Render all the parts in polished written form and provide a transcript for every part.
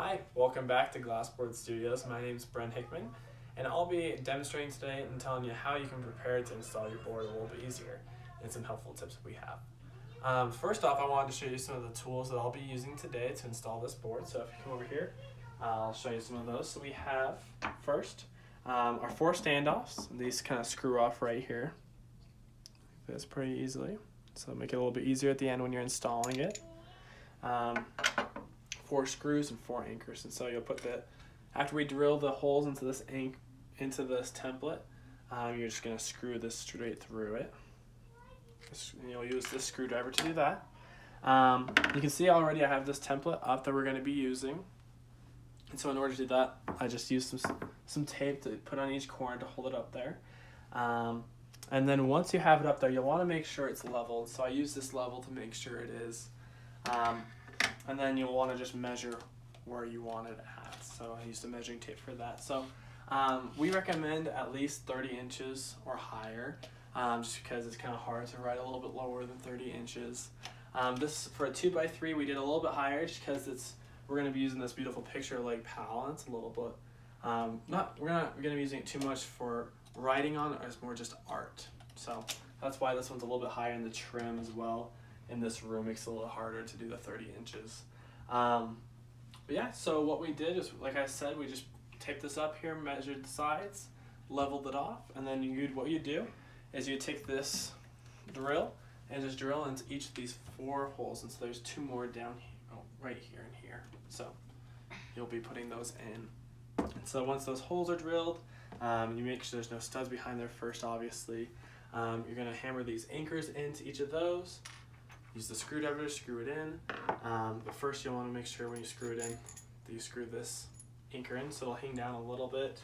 Hi, welcome back to Glassboard Studios. My name is Brent Hickman, and I'll be demonstrating today and telling you how you can prepare to install your board a little bit easier and some helpful tips that we have. First off, I wanted to show you some of the tools that I'll be using today to install this board. So if you come over here, I'll show you some of those. So we have first our 4 standoffs. These kind of screw off right here. This pretty easily. So make it a little bit easier at the end when you're installing it. 4 screws and 4 anchors, and so you'll put after we drill the holes into this template, you're just going to screw this straight through it. You'll use this screwdriver to do that. You can see already I have this template up that we're going to be using, and so in order to do that, I just used some tape to put on each corner to hold it up there. And then once you have it up there, you'll want to make sure it's level. So I use this level to make sure it is. And then you'll want to just measure where you want it at. So I used a measuring tape for that. So we recommend at least 30 inches or higher, just because it's kind of hard to write a little bit lower than 30 inches. This for a 2x3, we did a little bit higher just because we're going to be using this beautiful picture-like panel. It's a little bit we're not going to be using it too much for writing on it. It's more just art. So that's why this one's a little bit higher in the trim as well. In this room makes it a little harder to do the 30 inches. But yeah, so what we did is, like I said, we just taped this up here, measured the sides, leveled it off, and then what you do is you take this drill and just drill into each of these 4 holes. And so there's 2 more down here, right here and here. So you'll be putting those in. And so once those holes are drilled, you make sure there's no studs behind there first, obviously. You're going to hammer these anchors into each of those. Use the screwdriver to screw it in, but first you'll want to make sure when you screw it in that you screw this anchor in so it'll hang down a little bit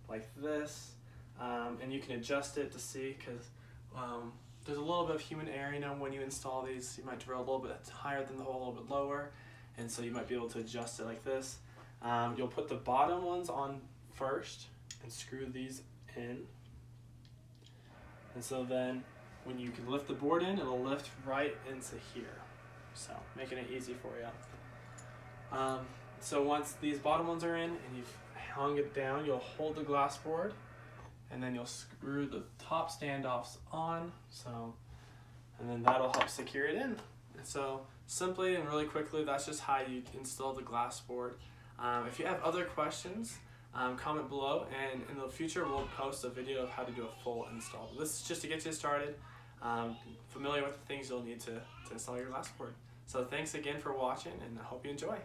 like this, and you can adjust it to see, because there's a little bit of human error, when you install these. You might drill a little bit higher than the hole, a little bit lower, and so you might be able to adjust it like this. You'll put the bottom ones on first and screw these in, and so then when you can lift the board in, it'll lift right into here. So making it easy for you. So once these bottom ones are in and you've hung it down, you'll hold the glass board, and then you'll screw the top standoffs on. And then that'll help secure it in. And so simply and really quickly, that's just how you install the glass board. If you have other questions, comment below, and in the future we'll post a video of how to do a full install. This is just to get you started, familiar with the things you'll need to install your glass board. So thanks again for watching, and I hope you enjoy.